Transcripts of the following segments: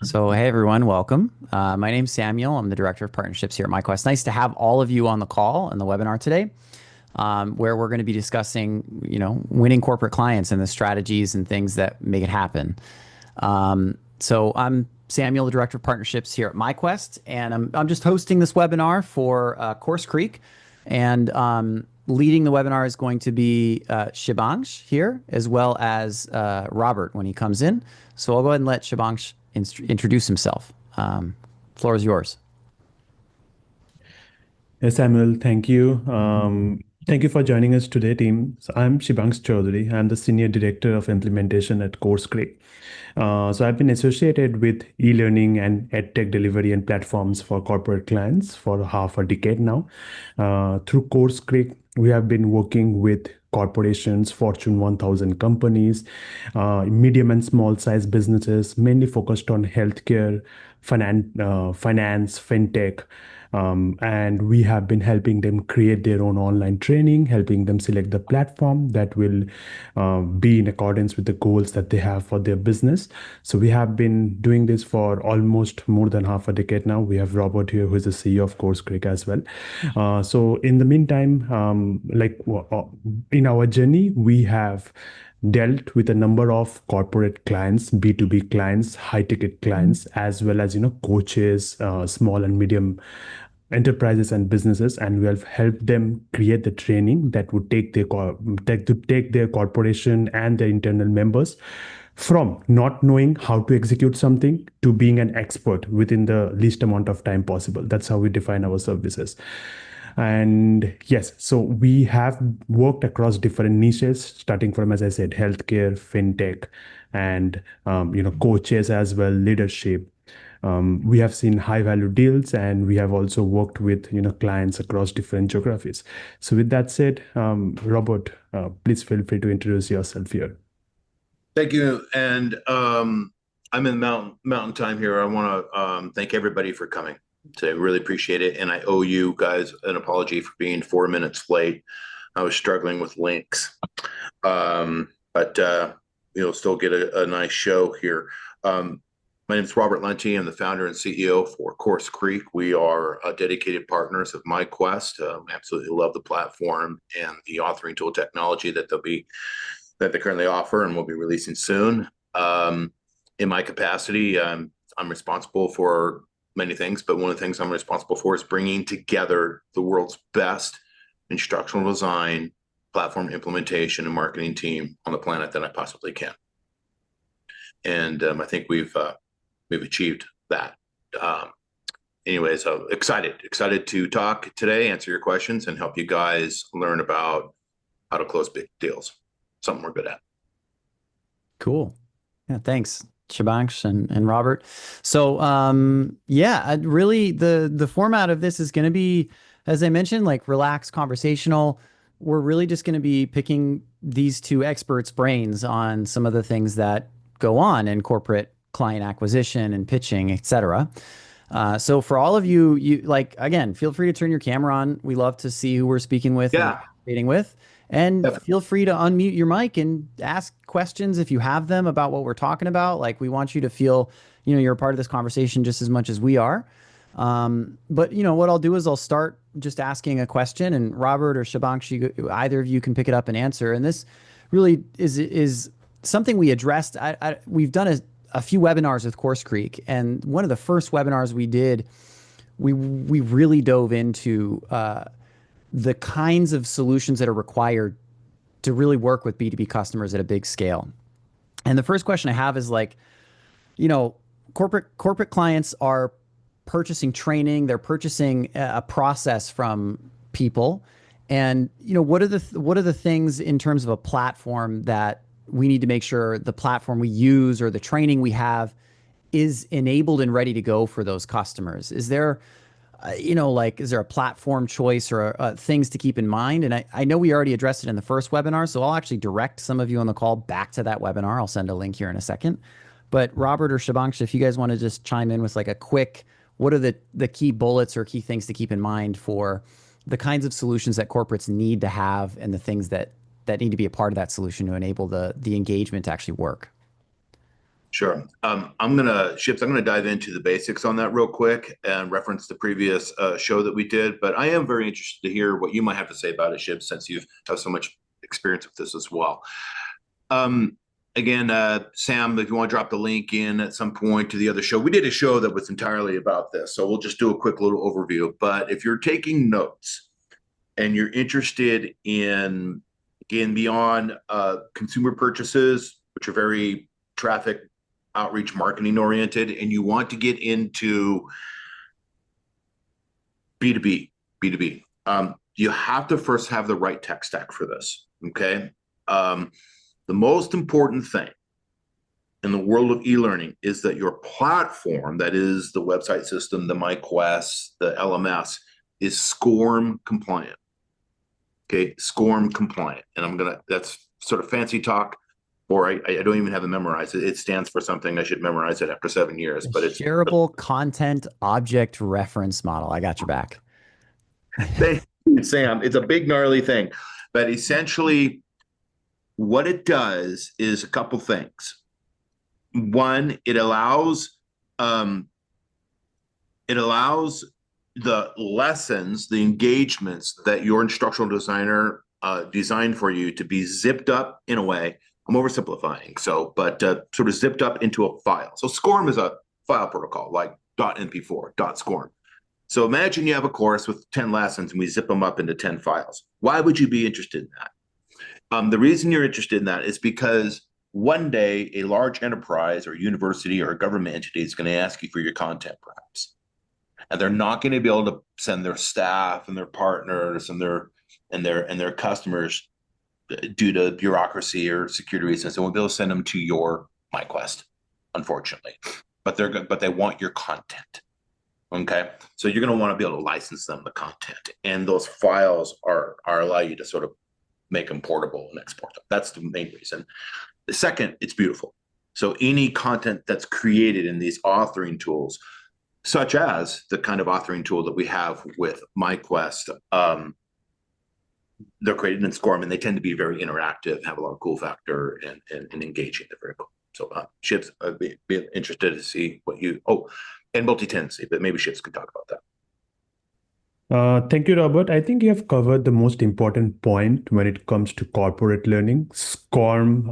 So, hey everyone, welcome. My name's Samuel. I'm the Director of Partnerships here at myQuest. Nice to have all of you on the call and the webinar today, where we're going to be discussing, winning corporate clients and the strategies and things that make it happen. So I'm Samuel, the Director of Partnerships here at myQuest, and I'm just hosting this webinar for CourseCREEK, and leading the webinar is going to be Shibansh here, as well as Robert when he comes in. So I'll go ahead and let Shibansh introduce himself. Floor is yours. Yes, Samuel, thank you. Thank you for joining us today, team. So I'm Shibansh Chaudhary. I'm the Senior Director of Implementation at CourseCREEK. So I've been associated with e-learning and edtech delivery and platforms for corporate clients for half a decade now. Through CourseCREEK, we have been working with corporations, Fortune 1000 companies, medium and small size businesses, mainly focused on healthcare, finance, fintech. And we have been helping them create their own online training, helping them select the platform that will be in accordance with the goals that they have for their business. So we have been doing this for almost more than half a decade now. We have Robert here, who is the CEO of CourseCREEK as well. So in the meantime, in our journey, we have dealt with a number of corporate clients, B2B clients, high ticket clients, as well as coaches, small and medium enterprises and businesses, and we have helped them create the training that would take their corporation and their internal members from not knowing how to execute something to being an expert within the least amount of time possible. That's how we define our services. And yes, so we have worked across different niches, starting from, as I said, healthcare, fintech, and coaches as well, leadership. We have seen high value deals, and we have also worked with clients across different geographies. So with that said, Robert, please feel free to introduce yourself here. Thank you. And I'm in mountain time here. I want to thank everybody for coming today. Really appreciate it. And I owe you guys an apology for being 4 minutes late. I was struggling with links, but you'll still get a nice show here. My name is Robert Lunte. I'm the founder and CEO for CourseCREEK. We are dedicated partners of myQuest. Absolutely love the platform and the authoring tool technology that they currently offer and will be releasing soon. In my capacity, I'm responsible for many things, but one of the things I'm responsible for is bringing together the world's best instructional design, platform implementation, and marketing team on the planet that I possibly can. And I think we've achieved that. Anyways, so excited to talk today, answer your questions, and help you guys learn about how to close big deals. Something we're good at. Cool. Yeah, thanks, Shibansh and Robert. So really the format of this is going to be, as I mentioned, like relaxed, conversational. We're really just going to be picking these two experts' brains on some of the things that go on in corporate client acquisition and pitching, etc. So for all of you, again, feel free to turn your camera on. We love to see who we're speaking with and participating with. And feel free to unmute your mic and ask questions if you have them about what we're talking about. Like, we want you to feel, you're a part of this conversation just as much as we are. But what I'll do is I'll start just asking a question, and Robert or Shibansh, either of you can pick it up and answer. And this really is something we addressed. We've done a few webinars with CourseCREEK, and one of the first webinars we did, we really dove into the kinds of solutions that are required to really work with B2B customers at a big scale. And the first question I have is corporate clients are purchasing training, they're purchasing a process from people. And what are the things in terms of a platform that we need to make sure the platform we use or the training we have is enabled and ready to go for those customers? Is there is there a platform choice or things to keep in mind? And I know we already addressed it in the first webinar, so I'll actually direct some of you on the call back to that webinar. I'll send a link here in a second. But Robert or Shibansh, if you guys want to just chime in with like a quick, what are the key bullets or key things to keep in mind for the kinds of solutions that corporates need to have and the things that need to be a part of that solution to enable the engagement to actually work? Sure. I'm gonna dive into the basics on that real quick and reference the previous show that we did. But I am very interested to hear what you might have to say about it, Ships, since you have so much experience with this as well. Again, Sam, if you want to drop the link in at some point to the other show, we did a show that was entirely about this. So we'll just do a quick little overview. But if you're taking notes and you're interested in, again, beyond consumer purchases, which are very traffic outreach marketing oriented, and you want to get into B2B, you have to first have the right tech stack for this, okay? The most important thing in the world of e-learning is that your platform, that is the website system, the myQuest, the LMS, is SCORM compliant. Okay, SCORM compliant. And that's sort of fancy talk, or I don't even have it memorized. It stands for something. I should memorize it after 7 years. But it's Shareable Content Object Reference Model. I got your back. Thank you, Sam. It's a big, gnarly thing. But essentially, what it does is a couple things. One, it allows the lessons, the engagements that your instructional designer designed for you to be zipped up in a way. I'm oversimplifying, but sort of zipped up into a file. So SCORM is a file protocol like .mp4, .SCORM. So imagine you have a course with 10 lessons and we zip them up into 10 files. Why would you be interested in that? The reason you're interested in that is because one day a large enterprise or university or a government entity is going to ask you for your content, perhaps. And they're not going to be able to send their staff and their partners and their customers due to bureaucracy or security reasons. They won't be able to send them to your myQuest, unfortunately. But they want your content. Okay, so you're going to want to be able to license them the content, and those files are allow you to sort of make them portable and export them. That's the main reason. The second, it's beautiful. So any content that's created in these authoring tools, such as the kind of authoring tool that we have with myQuest, they're created in SCORM, and they tend to be very interactive, have a lot of cool factor, and engaging. They're very cool. So Ships, I'd be interested to see what you, and multi-tenancy, but maybe Ships could talk about that. Thank you, Robert. I think you have covered the most important point when it comes to corporate learning. SCORM,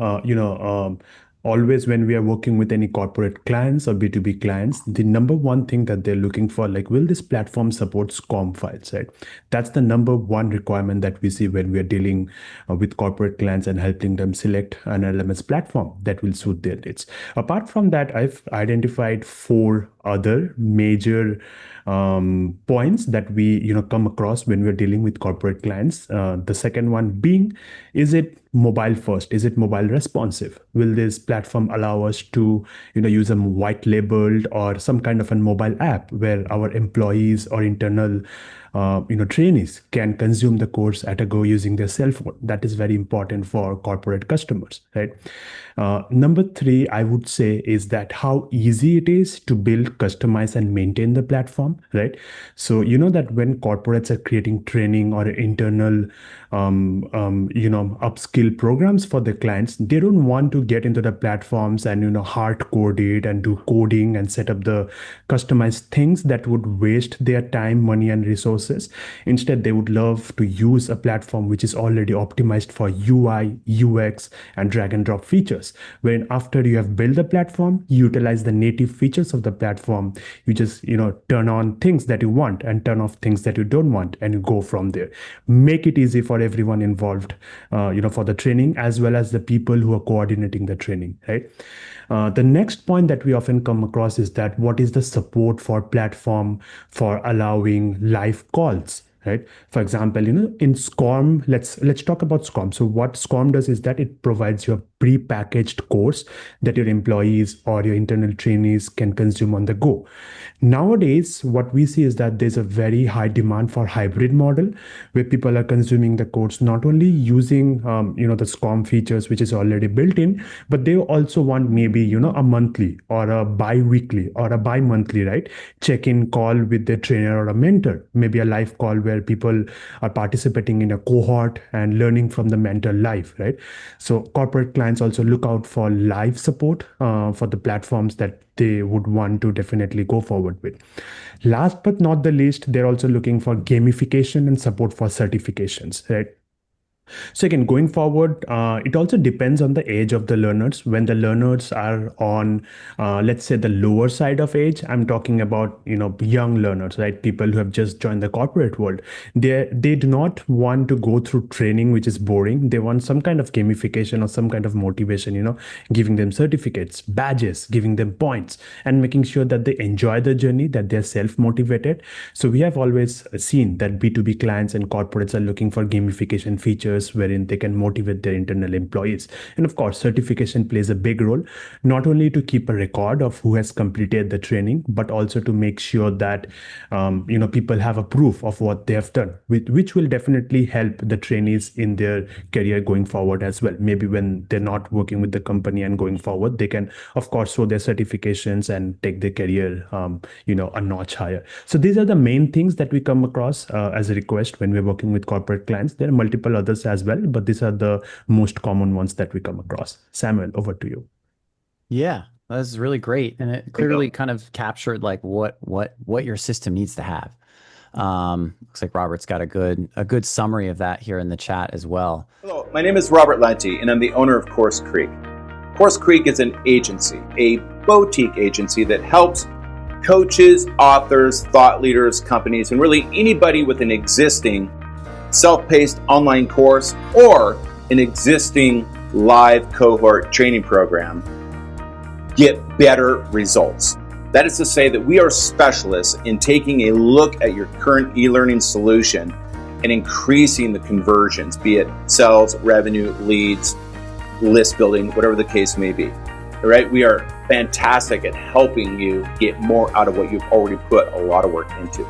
always when we are working with any corporate clients or B2B clients, the number one thing that they're looking for, like, will this platform support SCORM files, right? That's the number one requirement that we see when we are dealing with corporate clients and helping them select an LMS platform that will suit their needs. Apart from that, I've identified 4 other major points that we come across when we're dealing with corporate clients. The second one being, is it mobile first? Is it mobile responsive? Will this platform allow us to use a white labeled or some kind of a mobile app where our employees or internal trainees can consume the course at a go using their cell phone? That is very important for corporate customers, right? Number 3, I would say, is that how easy it is to build, customize, and maintain the platform, right? So that when corporates are creating training or internal upskill programs for the clients, they don't want to get into the platforms and hard code it and do coding and set up the customized things that would waste their time, money, and resources. Instead, they would love to use a platform which is already optimized for UI, UX, and drag and drop features, wherein after you have built the platform, utilize the native features of the platform, you just turn on things that you want and turn off things that you don't want, and you go from there. Make it easy for everyone involved, for the training, as well as the people who are coordinating the training, right? The next point that we often come across is that what is the support for platform for allowing live calls, right? For example, in SCORM, let's talk about SCORM. So what SCORM does is that it provides you a pre-packaged course that your employees or your internal trainees can consume on the go. Nowadays, what we see is that there's a very high demand for hybrid model where people are consuming the course not only using the SCORM features which is already built in, but they also want maybe a monthly or a bi-weekly or a bi-monthly, right, check-in call with their trainer or a mentor, maybe a live call where people are participating in a cohort and learning from the mentor live, right? So corporate clients also look out for live support for the platforms that they would want to definitely go forward with. Last but not the least, they're also looking for gamification and support for certifications, right? So again, going forward, it also depends on the age of the learners. When the learners are on, let's say, the lower side of age, I'm talking about young learners, right? People who have just joined the corporate world. They do not want to go through training which is boring. They want some kind of gamification or some kind of motivation. Giving them certificates, badges, giving them points, and making sure that they enjoy the journey, that they're self-motivated. So we have always seen that B2B clients and corporates are looking for gamification features wherein they can motivate their internal employees. And of course, certification plays a big role, not only to keep a record of who has completed the training, but also to make sure that people have a proof of what they have done, which will definitely help the trainees in their career going forward as well. Maybe when they're not working with the company and going forward, they can, of course, show their certifications and take their career, a notch higher. So these are the main things that we come across as a request when we're working with corporate clients. There are multiple others as well, but these are the most common ones that we come across. Samuel, over to you. Yeah, that's really great, and it clearly kind of captured like what your system needs to have. Looks like Robert's got a good summary of that here in the chat as well. Hello, my name is Robert Lunte, and I'm the owner of CourseCREEK. CourseCREEK is an agency, a boutique agency that helps coaches, authors, thought leaders, companies, and really anybody with an existing self-paced online course or an existing live cohort training program get better results. That is to say that we are specialists in taking a look at your current e-learning solution and increasing the conversions, be it sales, revenue, leads, list building, whatever the case may be. All right, we are fantastic at helping you get more out of what you've already put a lot of work into.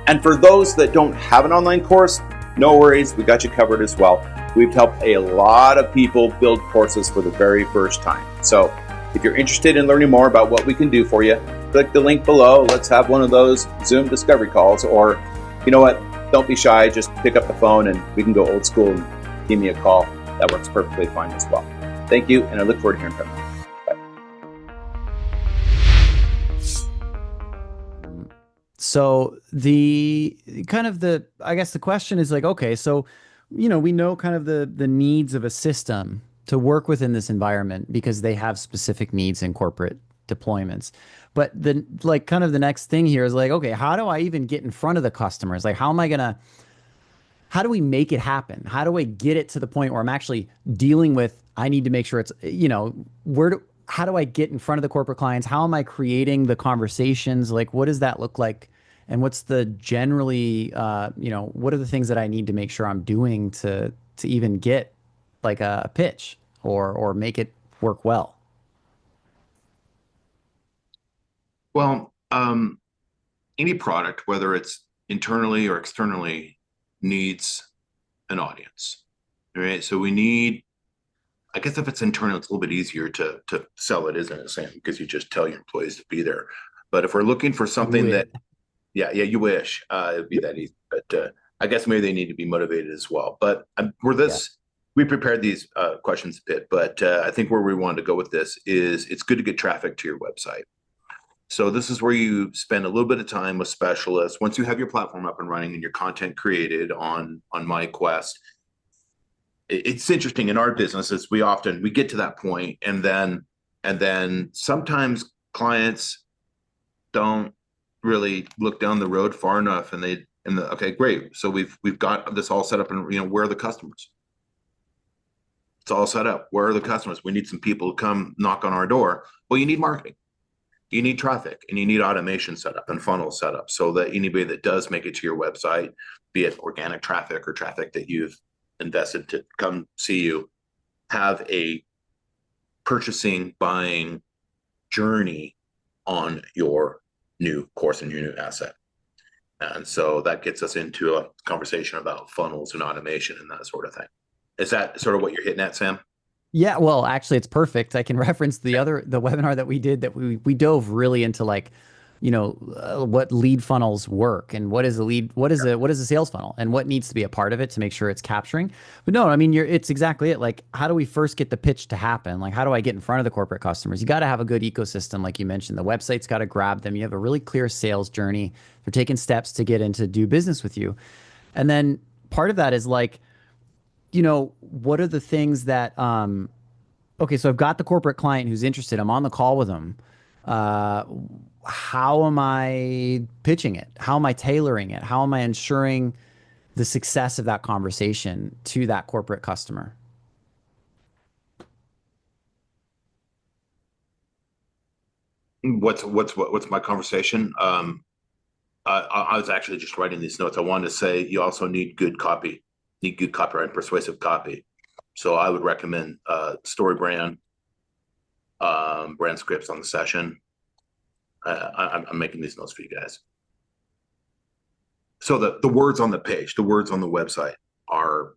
And for those that don't have an online course, no worries, we got you covered as well. We've helped a lot of people build courses for the very first time. So if you're interested in learning more about what we can do for you, click the link below. Let's have one of those Zoom discovery calls, or you know what, don't be shy, just pick up the phone and we can go old school and give me a call. That works perfectly fine as well. Thank you, and I look forward to hearing from you. So I guess the question is like, okay, so, we know kind of the needs of a system to work within this environment because they have specific needs in corporate deployments. But the next thing here is like, okay, how do I even get in front of the customers? Like, how do we make it happen? How do I get it to the point where I'm actually dealing with, I need to make sure it's, how do I get in front of the corporate clients? How am I creating the conversations? Like, what does that look like? And what's the generally, what are the things that I need to make sure I'm doing to even get like a pitch or make it work well? Well, any product, whether it's internally or externally, needs an audience. All right. So we need, I guess if it's internal, it's a little bit easier to sell it, isn't it, Sam? Because you just tell your employees to be there. But if we're looking for something that, yeah, you wish it'd be that easy. But I guess maybe they need to be motivated as well. But we prepared these questions a bit, but I think where we wanted to go with this is it's good to get traffic to your website. So this is where you spend a little bit of time with specialists. Once you have your platform up and running and your content created on myQuest, it's interesting in our businesses, we get to that point and then sometimes clients don't really look down the road far enough okay, great. So we've got this all set up and where are the customers? It's all set up. Where are the customers? We need some people to come knock on our door. Well, you need marketing. You need traffic, and you need automation set up and funnel set up so that anybody that does make it to your website, be it organic traffic or traffic that you've invested to come see you, have a purchasing, buying journey on your new course and your new asset. And so that gets us into a conversation about funnels and automation and that sort of thing. Is that sort of what you're hitting at, Sam? Yeah, well, actually, it's perfect. I can reference the webinar that we did that we dove really into like what lead funnels work and what is a sales funnel and what needs to be a part of it to make sure it's capturing. But no, I mean, it's exactly it. Like, how do we first get the pitch to happen? Like, how do I get in front of the corporate customers? You got to have a good ecosystem. Like you mentioned, the website's got to grab them. You have a really clear sales journey. They're taking steps to get into do business with you. And then part of that is like, what are the things that, okay, so I've got the corporate client who's interested. I'm on the call with them. Uh, how am I pitching it? How am I tailoring it? How am I ensuring the success of that conversation to that corporate customer? What's my conversation? I was actually just writing these notes. I wanted to say you also need good copy, need good copyright, persuasive copy. So I would recommend story brand scripts on the session. I'm making these notes for you guys. So the words on the page, the words on the website are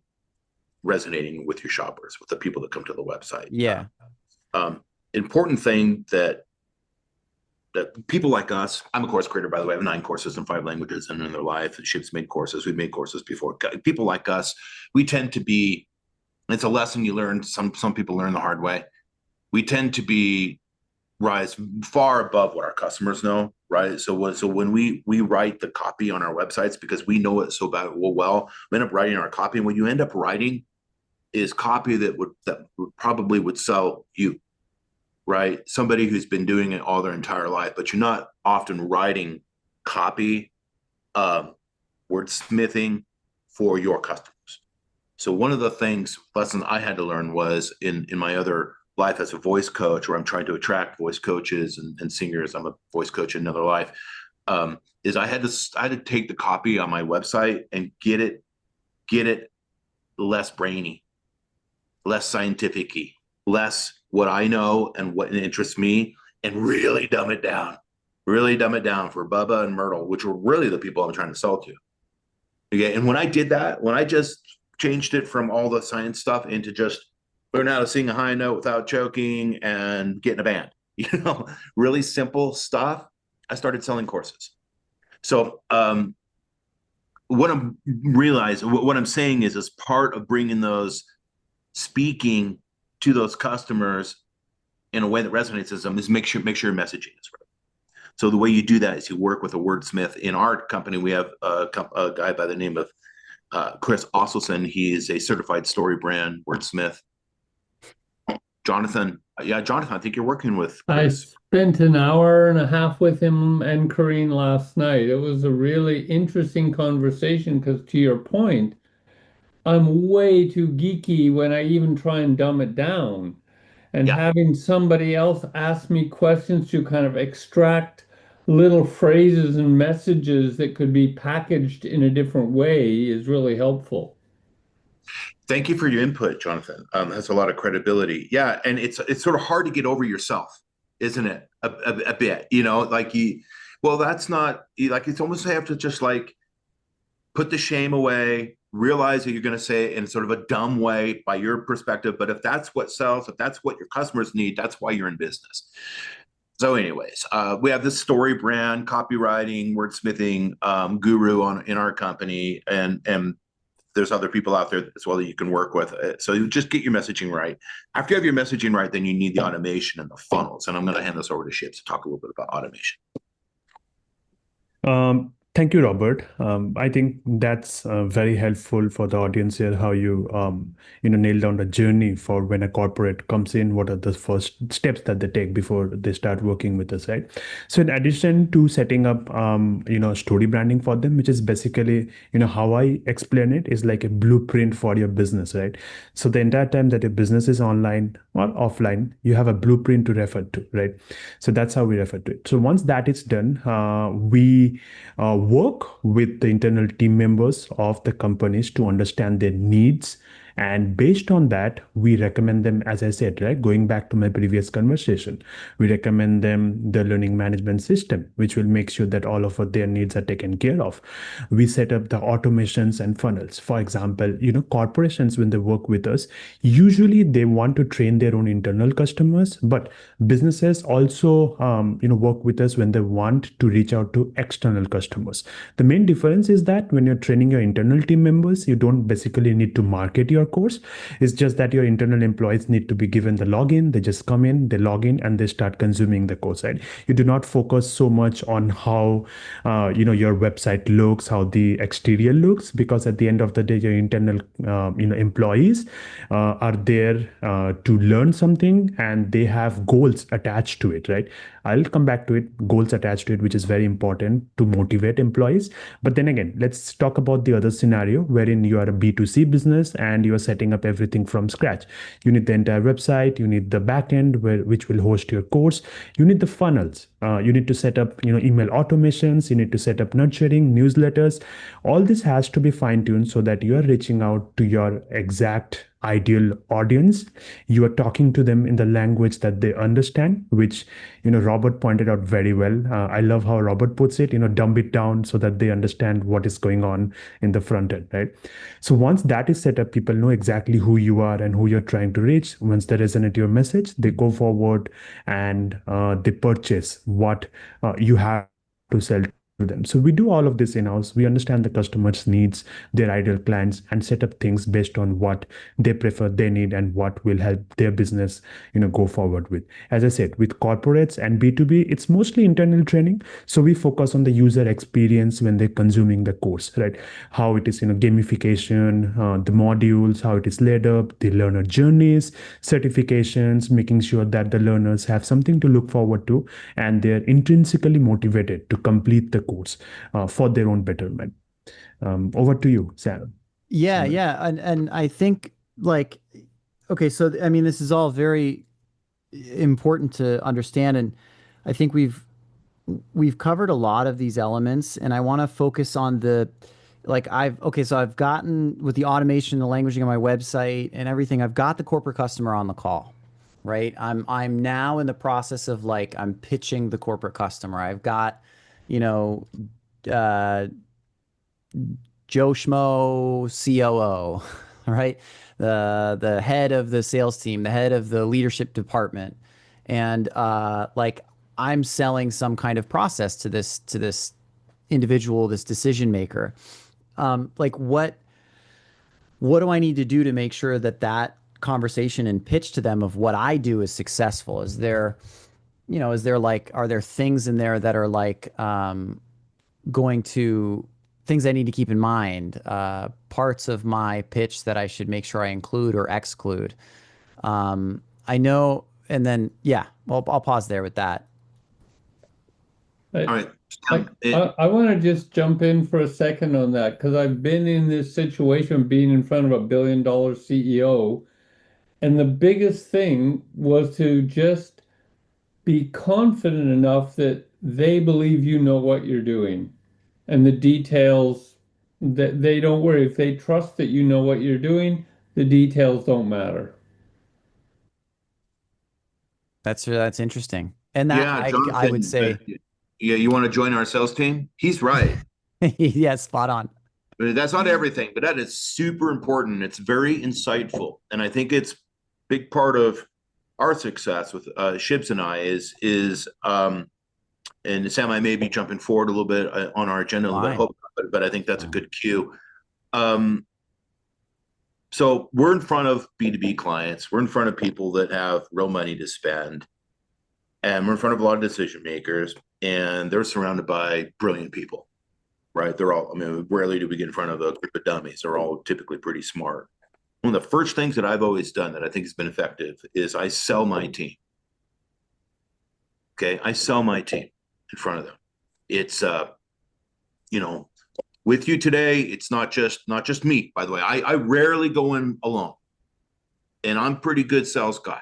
resonating with your shoppers, with the people that come to the website. Yeah. Important thing that people like us, I'm a course creator, by the way. I have 9 courses in 5 languages and in their life. Ship's made courses. We've made courses before. People like us, we tend to be, it's a lesson you learn. Some people learn the hard way. We tend to rise far above what our customers know, right? So when we write the copy on our websites, because we know it so well, we end up writing our copy. And what you end up writing is copy that probably would sell you, right? Somebody who's been doing it all their entire life, but you're not often writing copy, wordsmithing for your customers. So one of the lessons I had to learn was in my other life as a voice coach, where I'm trying to attract voice coaches and singers. I'm a voice coach in another life. Is I had to take the copy on my website and get it less brainy, less scientific-y, less what I know and what interests me, and really dumb it down for Bubba and Myrtle, which were really the people I'm trying to sell to. Okay. And when I did that, when I just changed it from all the science stuff into just learn how to sing a high note without choking and get in a band, really simple stuff, I started selling courses. So what I'm saying is, as part of bringing those speaking to those customers in a way that resonates with them, is make sure your messaging is right. So the way you do that is you work with a wordsmith. In our company, we have a guy by the name of Chris Osselson. He is a certified story brand wordsmith. Jonathan, I think you're working with Chris. I spent an hour and a half with him and Corrine last night. It was a really interesting conversation because, to your point, I'm way too geeky when I even try and dumb it down. And having somebody else ask me questions to kind of extract little phrases and messages that could be packaged in a different way is really helpful. Thank you for your input, Jonathan. Has a lot of credibility. Yeah, and it's sort of hard to get over yourself, isn't it? A bit, that's not like, it's almost have to just like put the shame away, realize that you're going to say it in sort of a dumb way by your perspective. But if that's what sells, if that's what your customers need, that's why you're in business. So anyways, we have this story brand, copywriting, wordsmithing guru in our company, and there's other people out there as well that you can work with. So you just get your messaging right. After you have your messaging right, then you need the automation and the funnels. And I'm going to hand this over to Ships to talk a little bit about automation. Thank you, Robert. I think that's very helpful for the audience here, how you nail down the journey for when a corporate comes in, what are the first steps that they take before they start working with us, right? So in addition to setting up, story branding for them, which is basically, how I explain it is like a blueprint for your business, right? So the entire time that your business is online or offline, you have a blueprint to refer to, right? So that's how we refer to it. So once that is done, we work with the internal team members of the companies to understand their needs And based on that, we recommend them, as I said, right, going back to my previous conversation, we recommend them the learning management system, which will make sure that all of their needs are taken care of. We set up the automations and funnels. For example, corporations, when they work with us, usually they want to train their own internal customers, but businesses also work with us when they want to reach out to external customers. The main difference is that when you're training your internal team members, you don't basically need to market your course. It's just that your internal employees need to be given the login. They just come in, they log in, and they start consuming the course. Right? You do not focus so much on how your website looks, how the exterior looks, because at the end of the day, your internal employees are there to learn something, and they have goals attached to it. Right? I'll come back to it. Goals attached to it, which is very important to motivate employees. But then again, let's talk about the other scenario wherein you are a B2C business and you are setting up everything from scratch. You need the entire website, you need the backend which will host your course, you need the funnels, you need to set up email automations, you need to set up nurturing, newsletters. All this has to be fine-tuned so that you are reaching out to your exact ideal audience. You are talking to them in the language that they understand, which Robert pointed out very well. I love how Robert puts it, dumb it down so that they understand what is going on in the front end, right? So once that is set up, people know exactly who you are and who you're trying to reach. Once they resonate your message, they go forward and they purchase what you have to sell to them. So we do all of this in-house. We understand the customer's needs, their ideal clients, and set up things based on what they prefer, they need, and what will help their business, go forward with. As I said, with corporates and B2B, it's mostly internal training. So we focus on the user experience when they're consuming the course, right? How it is, gamification, the modules, how it is laid up, the learner journeys, certifications, making sure that the learners have something to look forward to, and they're intrinsically motivated to complete the course for their own betterment. Over to you, Sam. Yeah, yeah. And I think okay, so I mean, this is all very important to understand. And I think we've covered a lot of these elements, and I want to focus on so I've gotten with the automation, the languaging on my website and everything, I've got the corporate customer on the call, right? I'm now in the process of I'm pitching the corporate customer. I've got, Joe Schmo COO, right? The head of the sales team, the head of the leadership department. And I'm selling some kind of process to this individual, this decision maker. What do I need to do to make sure that conversation and pitch to them of what I do is successful? Are there things in there that are things I need to keep in mind, parts of my pitch that I should make sure I include or exclude? I know, and then, I'll pause there with that. All right. I want to just jump in for a second on that, because I've been in this situation, being in front of a billion-dollar CEO, and the biggest thing was to just be confident enough that they believe you know what you're doing, and the details, that they don't worry. If they trust that you know what you're doing, the details don't matter. That's interesting. And that Jonathan, I would say, you want to join our sales team? He's right. yeah, spot on. That's not everything, but that is super important. It's very insightful, and I think it's a big part of our success with Shibs and I is and Sam, I may be jumping forward a little bit on our agenda, but I think that's a good cue. So we're in front of B2B clients. We're in front of people that have real money to spend, and we're in front of a lot of decision makers, and they're surrounded by brilliant people, right? They're all, rarely do we get in front of a group of dummies. They're all typically pretty smart. One of the first things that I've always done that I think has been effective is I sell my team. Okay, I sell my team in front of them. It's with you today, it's not just me, by the way. I rarely go in alone, and I'm a pretty good sales guy,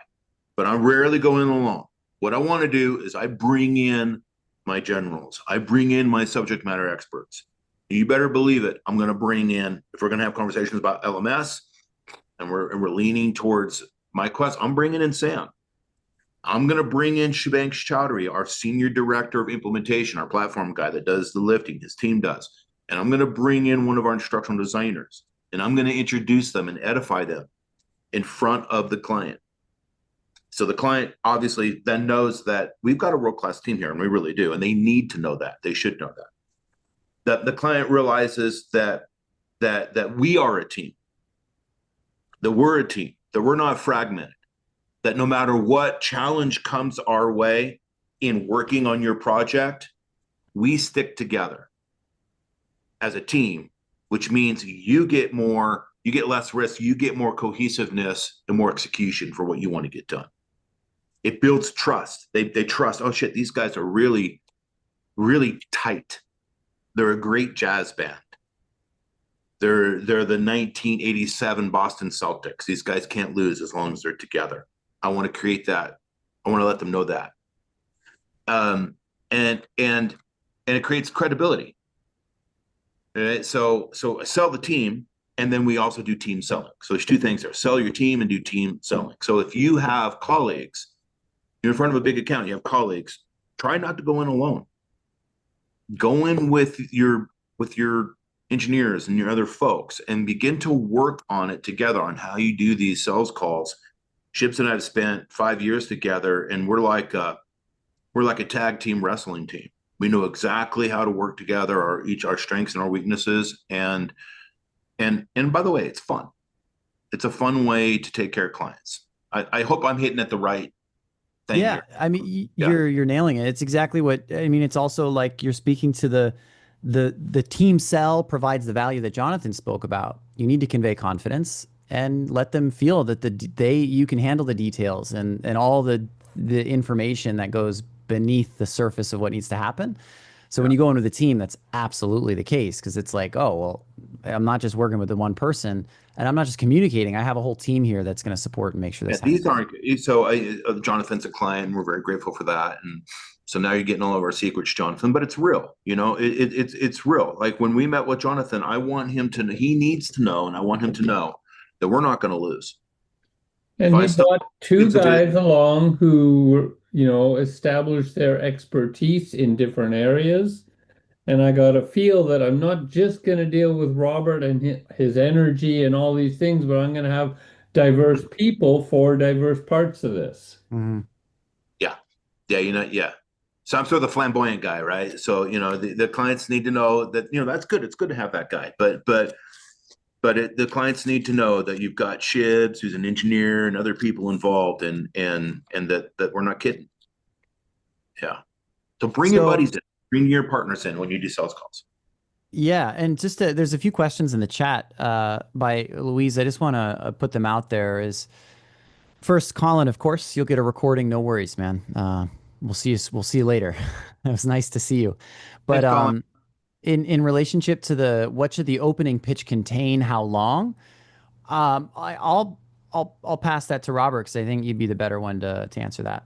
but I rarely go in alone. What I want to do is I bring in my generals. I bring in my subject matter experts. You better believe it. I'm going to bring in, if we're going to have conversations about LMS, and we're leaning towards myQuest. I'm bringing in Sam. I'm going to bring in Shibank Chowdhury, our senior director of implementation, our platform guy that does the lifting. His team does. And I'm going to bring in one of our instructional designers, and I'm going to introduce them and edify them in front of the client. So the client obviously then knows that we've got a world-class team here, and we really do. And they need to know that. They should know that. That the client realizes that we are a team, that we're a team, that we're not fragmented, that no matter what challenge comes our way in working on your project, we stick together as a team, which means you get less risk, you get more cohesiveness and more execution for what you want to get done. It builds trust. They trust, oh shit, these guys are really, really tight. They're a great jazz band. They're the 1987 Boston Celtics. These guys can't lose as long as they're together. I want to create that. I want to let them know that. And it creates credibility. Right? So sell the team, and then we also do team selling. So there's two things there: sell your team and do team selling. So if you have colleagues, you're in front of a big account, you have colleagues, try not to go in alone. Go in with your engineers and your other folks and begin to work on it together on how you do these sales calls. Ships and I have spent 5 years together, and we're like a tag team wrestling team. We know exactly how to work together, our strengths and our weaknesses. And by the way, it's fun. It's a fun way to take care of clients. I hope I'm hitting at the right thing. Yeah, here. I mean, you're nailing it. It's exactly what I mean. It's also like you're speaking to the team sell provides the value that Jonathan spoke about. You need to convey confidence and let them feel that you can handle the details and all the information that goes beneath the surface of what needs to happen. So when you go into the team, that's absolutely the case, because it's like, oh, well, I'm not just working with the one person, and I'm not just communicating. I have a whole team here that's going to support and make sure this happens. These aren't so. Jonathan's a client, and we're very grateful for that. And so now you're getting all of our secrets, Jonathan. But it's real, it's real. Like when we met with Jonathan, I want him to. He needs to know, and I want him to know that we're not going to lose. And he brought two guys along who, established their expertise in different areas. And I got to feel that I'm not just going to deal with Robert and his energy and all these things, but I'm going to have diverse people for diverse parts of this. Mm-hmm. Yeah. So I'm sort of the flamboyant guy, right? So, the clients need to know that, that's good. It's good to have that guy. But the clients need to know that you've got Shibs, who's an engineer, and other people involved, and that we're not kidding. Yeah. So bring your buddies in, bring your partners in when you do sales calls. Yeah, and just there's a few questions in the chat by Louise. I just want to put them out there. Is first, Colin, of course, you'll get a recording. No worries, man. We'll see you later. It was nice to see you. But Thanks, in relationship to what should the opening pitch contain, how long? I'll pass that to Robert, because I think you'd be the better one to answer that.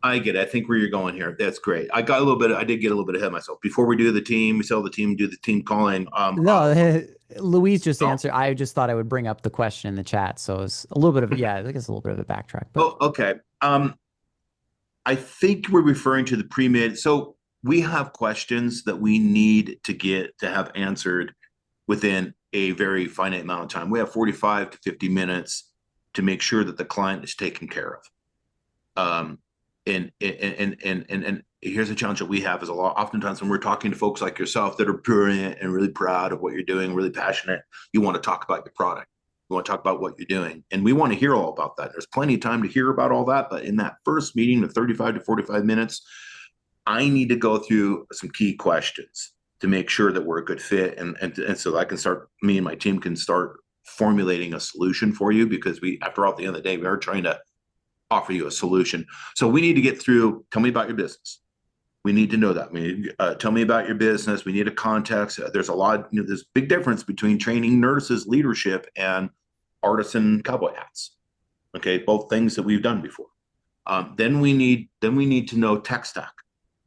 I get it. I think where you're going here. That's great. I did get a little bit ahead of myself. Before we do the team, we sell the team, do the team calling. Louise just answered. I just thought I would bring up the question in the chat. So it's a little bit of, I think it's a little bit of a backtrack. But. Oh, okay. I think we're referring to the pre-mid. So we have questions that we need to have answered within a very finite amount of time. We have 45 to 50 minutes to make sure that the client is taken care of. And here's a challenge that we have is oftentimes when we're talking to folks like yourself that are brilliant and really proud of what you're doing, really passionate, you want to talk about your product. You want to talk about what you're doing. And we want to hear all about that. There's plenty of time to hear about all that. But in that first meeting of 35 to 45 minutes, I need to go through some key questions to make sure that we're a good fit. And so me and my team can start formulating a solution for you, because after all, at the end of the day, we are trying to offer you a solution. So we need to get through, tell me about your business. We need to know that. We need, tell me about your business. We need a context. There's there's a big difference between training nurses, leadership, and artisan cowboy hats. Okay, both things that we've done before. Then we need to know tech stack.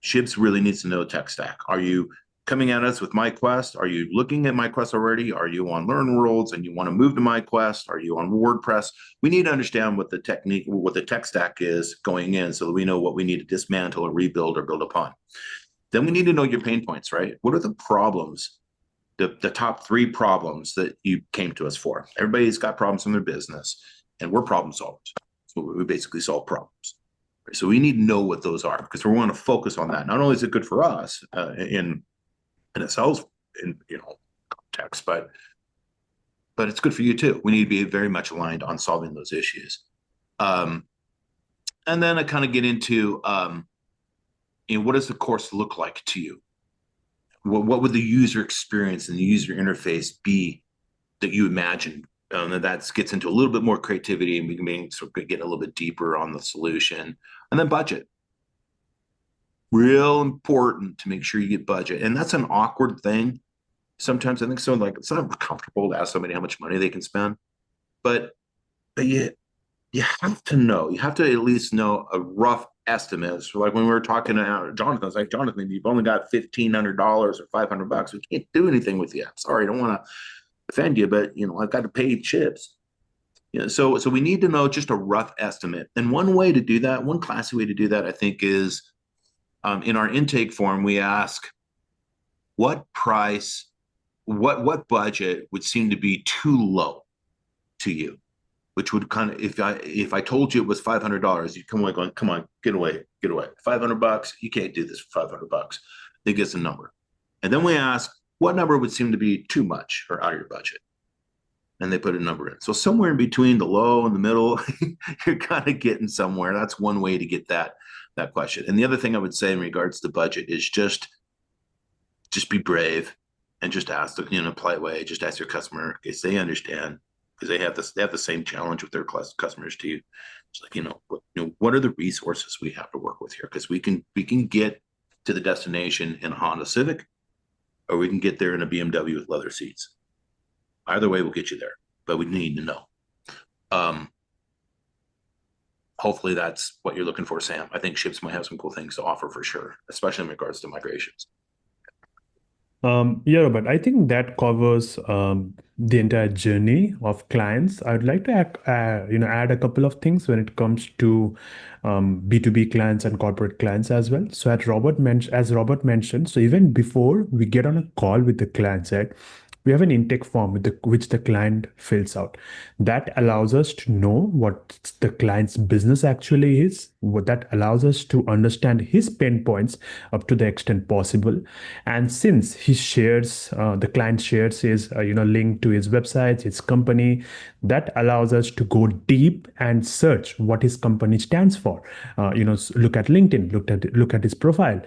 Shibs really needs to know tech stack. Are you coming at us with myQuest? Are you looking at myQuest already? Are you on Learn Worlds and you want to move to myQuest? Are you on WordPress? We need to understand what the tech stack is going in so that we know what we need to dismantle or rebuild or build upon. Then we need to know your pain points, right? What are the problems, the top 3 problems that you came to us for? Everybody's got problems in their business, and we're problem solvers. So we basically solve problems. So we need to know what those are, because we want to focus on that. Not only is it good for us in itself, in context, but it's good for you too. We need to be very much aligned on solving those issues. And then I kind of get into what does the course look like to you? What would the user experience and the user interface be that you imagine? And that gets into a little bit more creativity, and we can sort of get a little bit deeper on the solution. And then budget. Real important to make sure you get budget. And that's an awkward thing. Sometimes I think it's not comfortable to ask somebody how much money they can spend. But you have to know. You have to at least know a rough estimate. So like when we were talking to Jonathan, I was like, Jonathan, you've only got $1,500 or $500. We can't do anything with you. I'm sorry, I don't want to offend you, but I've got to pay chips. So we need to know just a rough estimate. And one way to do that, one classy way to do that, I think, is in our intake form, we ask what price, what budget would seem to be too low to you, which would kind of, if I told you it was $500, you'd come away going, come on, get away. $500, you can't do this for $500. They give us a number. And then we ask, what number would seem to be too much or out of your budget? And they put a number in. So somewhere in between the low and the middle, you're kind of getting somewhere. That's one way to get that question. And the other thing I would say in regards to budget is just be brave and just ask in a polite way. Just ask your customer, because they understand, because they have the same challenge with their customers to you. It's like, what are the resources we have to work with here? Because we can get to the destination in a Honda Civic, or we can get there in a BMW with leather seats. Either way will get you there, but we need to know. Hopefully that's what you're looking for, Sam. I think Ships might have some cool things to offer for sure, especially in regards to migrations. Yeah, Robert, I think that covers the entire journey of clients. I would like to add a couple of things when it comes to B2B clients and corporate clients as well. So as Robert mentioned, so even before we get on a call with the client, right, we have an intake form which the client fills out. That allows us to know what the client's business actually is. What that allows us to understand his pain points up to the extent possible. And since he shares, the client shares his link to his website, his company, that allows us to go deep and search what his company stands for. Look at LinkedIn, look at his profile,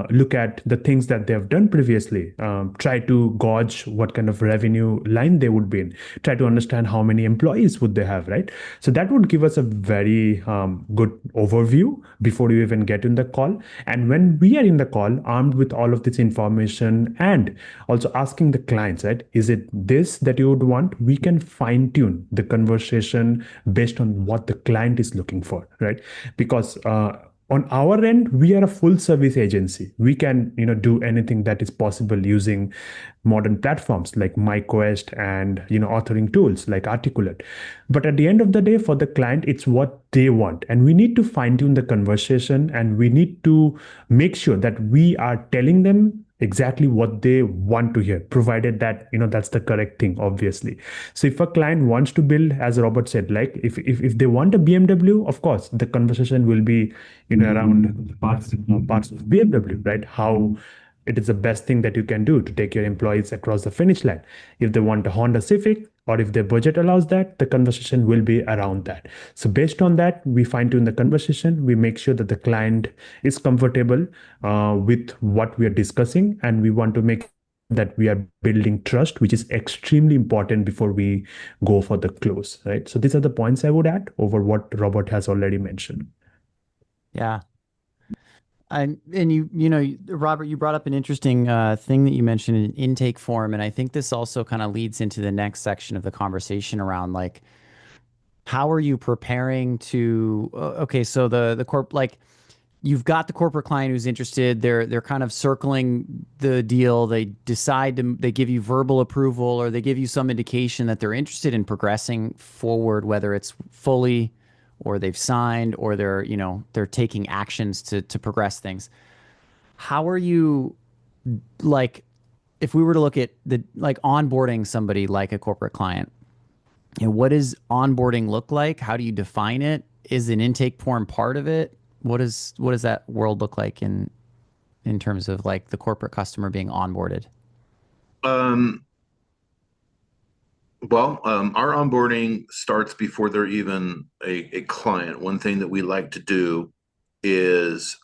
look at the things that they have done previously. Try to gauge what kind of revenue line they would be in. Try to understand how many employees would they have, right? So that would give us a very good overview before you even get in the call. And when we are in the call, armed with all of this information and also asking the clients, right, is it this that you would want? We can fine tune the conversation based on what the client is looking for, right? Because on our end, we are a full service agency. We can, do anything that is possible using modern platforms like myQuest and, authoring tools like Articulate. But at the end of the day, for the client, it's what they want. And we need to fine tune the conversation, and we need to make sure that we are telling them exactly what they want to hear, provided that that's the correct thing, obviously. So if a client wants to build, as Robert said, like if they want a BMW, of course the conversation will be around parts of BMW, right? How it is the best thing that you can do to take your employees across the finish line. If they want a Honda Civic, or if their budget allows that, the conversation will be around that. So based on that, we fine tune the conversation. We make sure that the client is comfortable with what we are discussing, and we want to make that we are building trust, which is extremely important before we go for the close, right? So these are the points I would add over what Robert has already mentioned. Yeah. And Robert, you brought up an interesting thing that you mentioned, an intake form. And I think this also kind of leads into the next section of the conversation around like, how are you preparing to, okay, so the corp, like, you've got the corporate client who's interested. They're kind of circling the deal. They they give you verbal approval, or they give you some indication that they're interested in progressing forward, whether it's fully or they've signed or they're taking actions to progress things. How are you, like, if we were to look at onboarding somebody like a corporate client, what does onboarding look like? How do you define it? Is an intake form part of it? What does that world look like in terms of like the corporate customer being onboarded? Our onboarding starts before they're even a client. One thing that we like to do is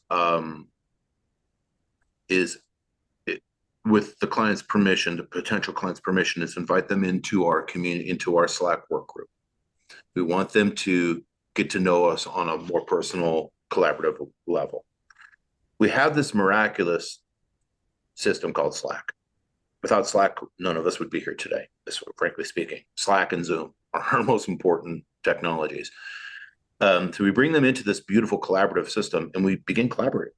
with the client's permission, the potential client's permission, is invite them into our community, into our Slack work group. We want them to get to know us on a more personal, collaborative level. We have this miraculous system called Slack. Without Slack, none of us would be here today, frankly speaking. Slack and Zoom are our most important technologies. So we bring them into this beautiful collaborative system and we begin collaborating.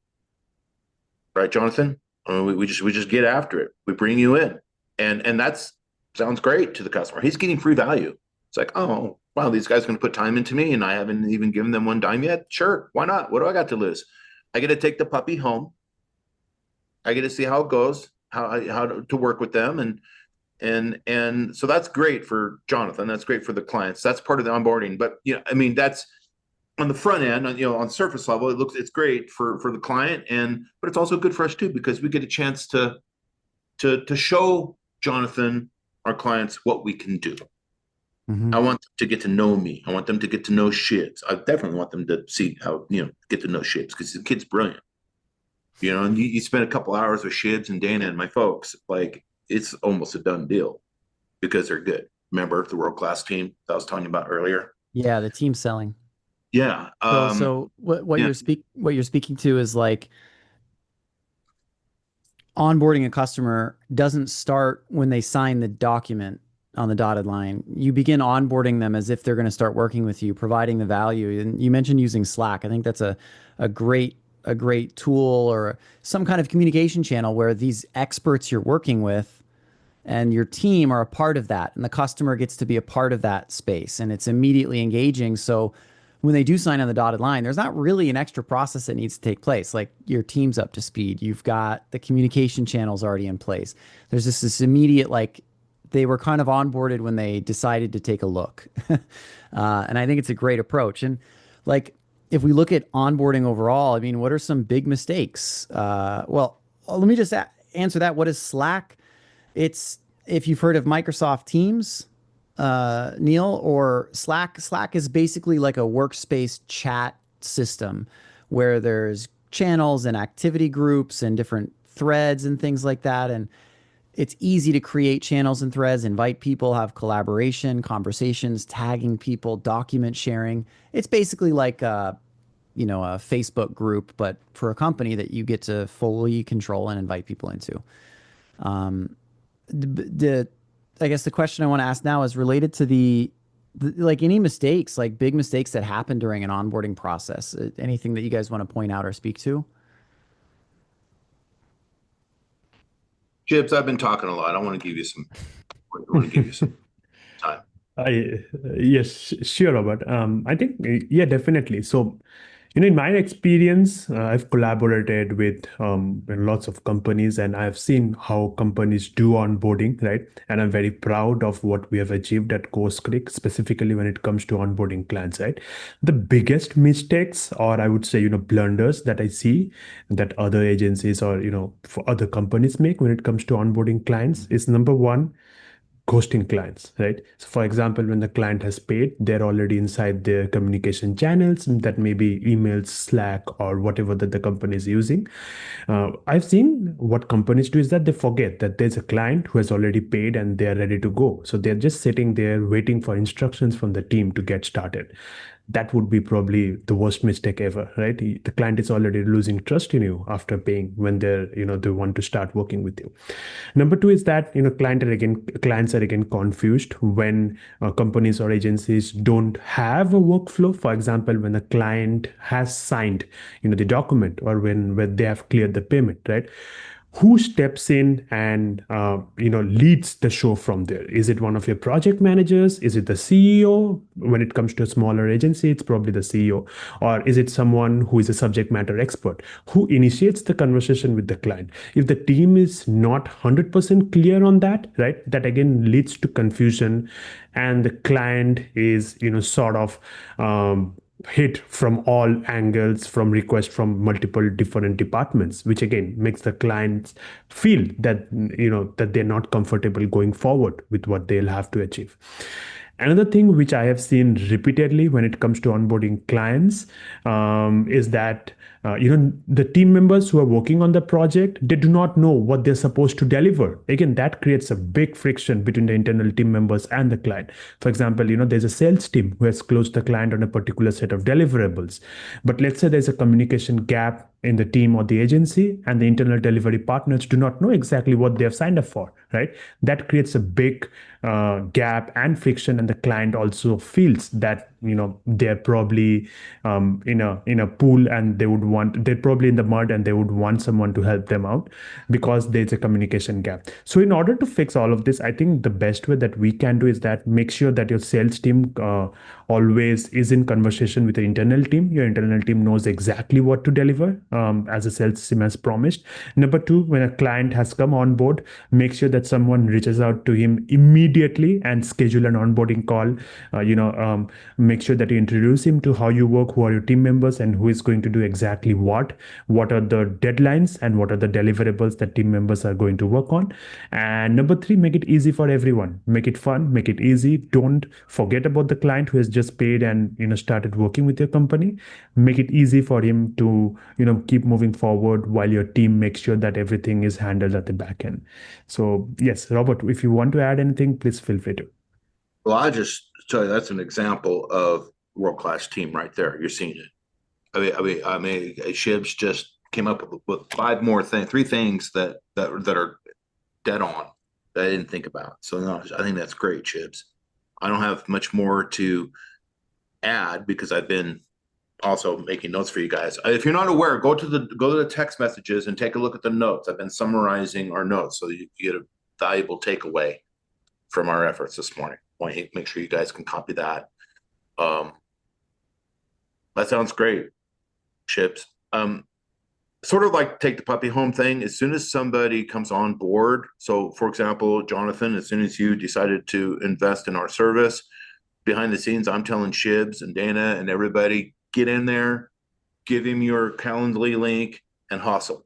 Right, Jonathan? We just get after it. We bring you in. And that sounds great to the customer. He's getting free value. It's like, oh, wow, these guys are going to put time into me and I haven't even given them one dime yet. Sure, why not? What do I got to lose? I get to take the puppy home. I get to see how it goes, how to work with them. And so that's great for Jonathan. That's great for the clients. That's part of the onboarding. But that's on the front end, on surface level, it's great for the client, but it's also good for us too, because we get a chance to show Jonathan, our clients, what we can do. Mm-hmm. I want them to get to know me. I want them to get to know Shibs. I definitely want them to see how, get to know Shibs, because the kid's brilliant. And you spend a couple hours with Shibs and Dana and my folks, like it's almost a done deal because they're good. Remember the world-class team that I was talking about earlier? Yeah, the team selling. Yeah. So what you're speaking to is like onboarding a customer doesn't start when they sign the document on the dotted line. You begin onboarding them as if they're going to start working with you, providing the value. And you mentioned using Slack. I think that's a great tool, or some kind of communication channel where these experts you're working with and your team are a part of that, and the customer gets to be a part of that space, and it's immediately engaging. So when they do sign on the dotted line, there's not really an extra process that needs to take place. Like your team's up to speed. You've got the communication channels already in place. There's this immediate, like, they were kind of onboarded when they decided to take a look. And I think it's a great approach. And like, if we look at onboarding overall, what are some big mistakes? Well, let me just answer that. What is Slack? It's, if you've heard of Microsoft Teams, Neil, or Slack is basically like a workspace chat system where there's channels and activity groups and different threads and things like that. And it's easy to create channels and threads, invite people, have collaboration, conversations, tagging people, document sharing. It's basically like a Facebook group, but for a company that you get to fully control and invite people into. I guess the question I want to ask now is related to like any mistakes, like big mistakes that happen during an onboarding process. Anything that you guys want to point out or speak to? Shibs, I've been talking a lot. I want to give you some time. Yes, sure, Robert. I think, yeah, definitely. So, in my experience, I've collaborated with lots of companies, and I've seen how companies do onboarding, right? And I'm very proud of what we have achieved at CourseCREEK, specifically when it comes to onboarding clients, right? The biggest mistakes, or I would say, blunders that I see that other agencies or, for other companies make when it comes to onboarding clients is, number one, ghosting clients, right? So for example, when the client has paid, they're already inside their communication channels, that may be emails, Slack, or whatever that the company is using. I've seen what companies do is that they forget that there's a client who has already paid and they're ready to go. So they're just sitting there waiting for instructions from the team to get started. that would be probably the worst mistake ever, right? The client is already losing trust in you after paying when they want to start working with you. Number two is that, clients are again confused when companies or agencies don't have a workflow. For example, when a client has signed, the document, or when they have cleared the payment, right? Who steps in and leads the show from there? Is it one of your project managers? Is it the CEO? When it comes to a smaller agency, it's probably the CEO. Or is it someone who is a subject matter expert who initiates the conversation with the client? If the team is not 100% clear on that, right, that again leads to confusion, and the client is sort of hit from all angles, from requests from multiple different departments, which again makes the clients feel that that they're not comfortable going forward with what they'll have to achieve. Another thing which I have seen repeatedly when it comes to onboarding clients is that the team members who are working on the project, they do not know what they're supposed to deliver. Again, that creates a big friction between the internal team members and the client. For example, there's a sales team who has closed the client on a particular set of deliverables, but let's say there's a communication gap in the team or the agency, and the internal delivery partners do not know exactly what they have signed up for, right? That creates a big gap and friction, and the client also feels that they're probably in a pool, and they're probably in the mud, and they would want someone to help them out because there's a communication gap. So in order to fix all of this, I think the best way that we can do is that make sure that your sales team always is in conversation with the internal team. Your internal team knows exactly what to deliver as a sales team has promised. Number two, when a client has come on board, make sure that someone reaches out to him immediately and schedule an onboarding call. Make sure that you introduce him to how you work, who are your team members, and who is going to do exactly what are the deadlines, and what are the deliverables that team members are going to work on. And number three, make it easy for everyone. Make it fun, make it easy. Don't forget about the client who has just paid and started working with your company. Make it easy for him to keep moving forward, while your team makes sure that everything is handled at the back end. So yes, Robert, if you want to add anything, please feel free to. Well, I just tell you that's an example of world-class team right there. You're seeing it. Shibs just came up with three things that are dead on that I didn't think about. So no, I think that's great, Shibs. I don't have much more to add because I've been also making notes for you guys. If you're not aware, go to the text messages and take a look at the notes. I've been summarizing our notes so you get a valuable takeaway from our efforts this morning. I want to make sure you guys can copy that. That sounds great, Chips. Sort of like take the puppy home thing. As soon as somebody comes on board, so for example, Jonathan, as soon as you decided to invest in our service, behind the scenes, I'm telling Shibs and Dana and everybody, get in there, give him your Calendly link, and hustle.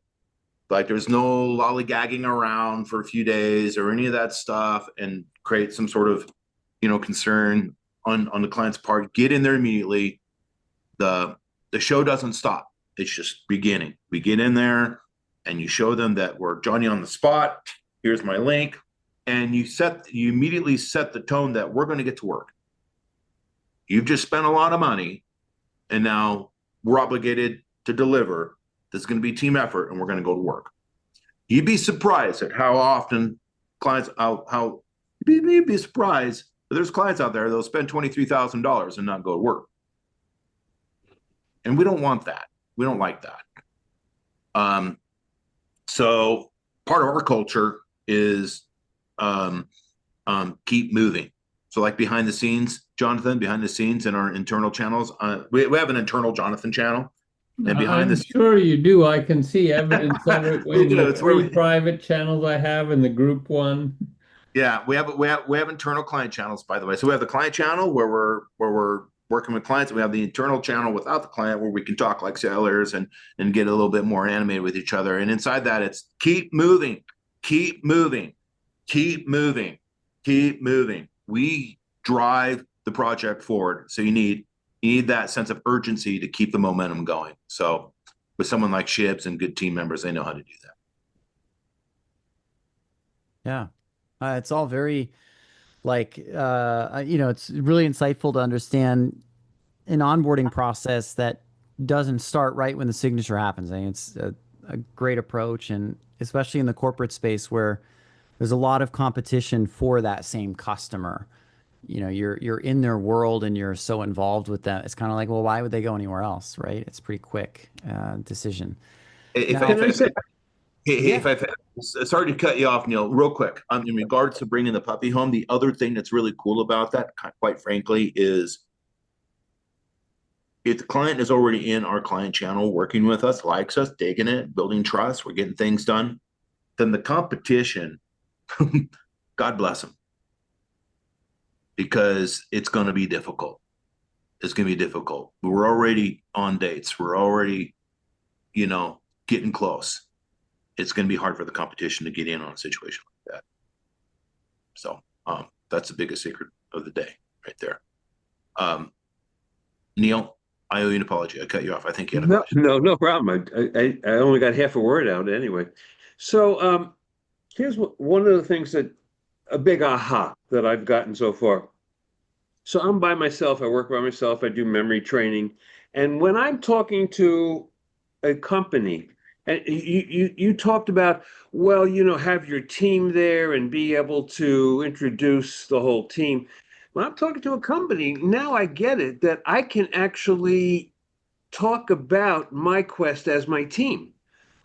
Like there's no lollygagging around for a few days or any of that stuff, and create some sort of concern on the client's part. Get in there immediately. The show doesn't stop. It's just beginning. We get in there and you show them that we're Johnny on the spot. Here's my link. And you immediately set the tone that we're going to get to work. You've just spent a lot of money, and now we're obligated to deliver. This is going to be team effort, and we're going to go to work. You'd be surprised at how often clients, you'd be surprised that there's clients out there that'll spend $23,000 and not go to work. And we don't want that. We don't like that. So part of our culture is keep moving. So like behind the scenes, Jonathan, behind the scenes in our internal channels, we have an internal Jonathan channel. And behind I'm sure you do. I can see evidence of it in the three private channels I have in the group one. Yeah, we have internal client channels, by the way. So we have the client channel where we're working with clients, and we have the internal channel without the client where we can talk like sailors and get a little bit more animated with each other. And inside that, it's keep moving, keep moving, keep moving, keep moving. We drive the project forward. So you need that sense of urgency to keep the momentum going. So with someone like Shibs and good team members, they know how to do that. Yeah. It's all very it's really insightful to understand an onboarding process that doesn't start right when the signature happens. I think it's a great approach, and especially in the corporate space where there's a lot of competition for that same customer. You know, you're in their world and you're so involved with them. It's kind of like, well, why would they go anywhere else, right? It's a pretty quick decision. If, Now, if, if, if, hey, yeah, sorry to cut you off, Neil, real quick. In regards to bringing the puppy home, the other thing that's really cool about that, quite frankly, is if the client is already in our client channel, working with us, likes us, digging it, building trust, we're getting things done, then the competition, God bless them, because it's going to be difficult. It's going to be difficult. We're already on dates. We're already, getting close. It's going to be hard for the competition to get in on a situation like that. So that's the biggest secret of the day right there. Neil, I owe you an apology. I cut you off. I think you had a question. No problem. I only got half a word out anyway. So here's one of the things a big aha that I've gotten so far. So I'm by myself. I work by myself. I do memory training. And when I'm talking to a company, and you talked about, well, have your team there and be able to introduce the whole team. When I'm talking to a company, now I get it, that I can actually talk about myQuest as my team,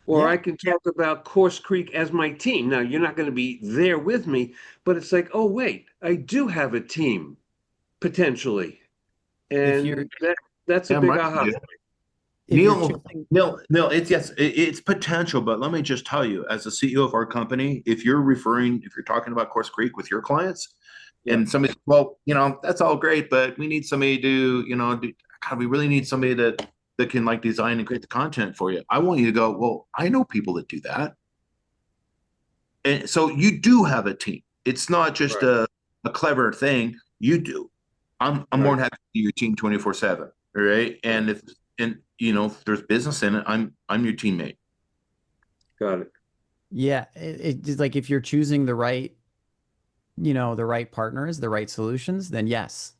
or I can talk about CourseCREEK as my team. Now, you're not going to be there with me, but it's like, oh, wait, I do have a team potentially. And that's a big aha. Neil, it's potential, but let me just tell you, as the CEO of our company, if you're talking about CourseCREEK with your clients, and somebody says, well, that's all great, but we need somebody to, God, we really need somebody that can like design and create the content for you. I want you to go, well, I know people that do that. And so you do have a team. It's not just a clever thing. You do. I'm more than happy to be your team 24/7. Right. And if there's business in it, I'm your teammate. Got it. Yeah. It's like if you're choosing the right partners, the right solutions, then yes.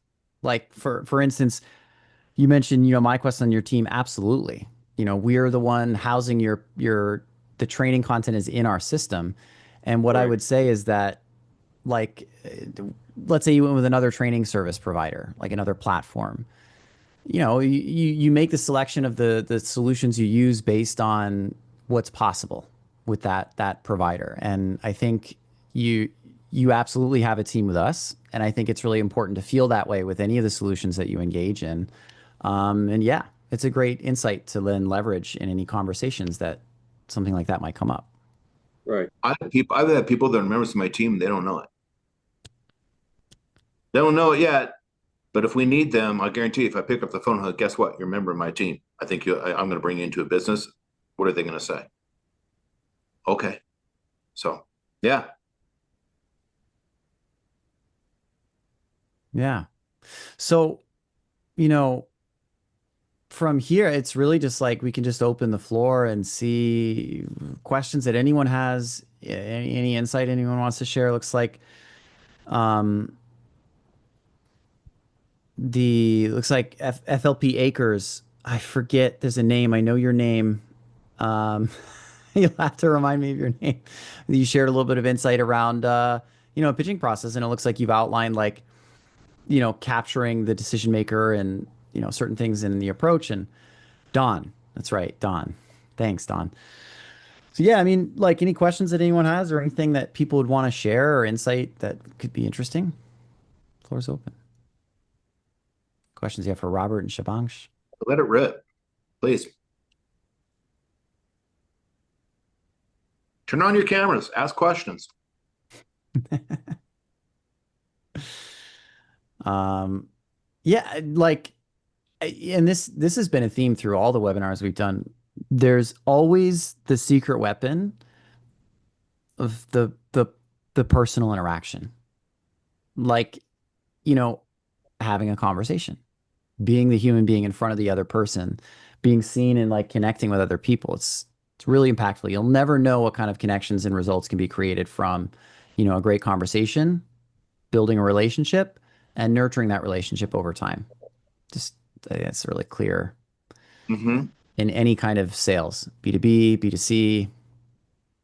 Like for instance, you mentioned, myQuest on your team. Absolutely. We're the one housing the training content is in our system. And what I would say is that, like, let's say you went with another training service provider, like another platform, you make the selection of the solutions you use based on what's possible with that provider. And I think you absolutely have a team with us. And I think it's really important to feel that way with any of the solutions that you engage in. And yeah, it's a great insight to then leverage in any conversations that something like that might come up. Right. I've had people that are members of my team, they don't know it. They don't know it yet, but if we need them, I guarantee if I pick up the phone, guess what? You're a member of my team. I think I'm going to bring you into a business. What are they going to say? Okay. So, yeah. Yeah. So, from here, it's really just like we can just open the floor and see questions that anyone has, any insight anyone wants to share. Looks like FLP Acres. I forget, there's a name. I know your name. You'll have to remind me of your name. You shared a little bit of insight around a pitching process, and it looks like you've outlined like capturing the decision maker and certain things in the approach. And Don, that's right, Don. Thanks, Don. So yeah, I mean, like, any questions that anyone has or anything that people would want to share or insight that could be interesting, floor's open. Questions you have for Robert and Shubhangsh? Let it rip, please. Turn on your cameras, ask questions. Yeah, like, and this has been a theme through all the webinars we've done. There's always the secret weapon of the personal interaction, like, having a conversation, being the human being in front of the other person, being seen and like connecting with other people. It's really impactful. You'll never know what kind of connections and results can be created from, a great conversation, building a relationship, and nurturing that relationship over time. Just I think it's really clear Mm-hmm. in any kind of sales, B2B, B2C.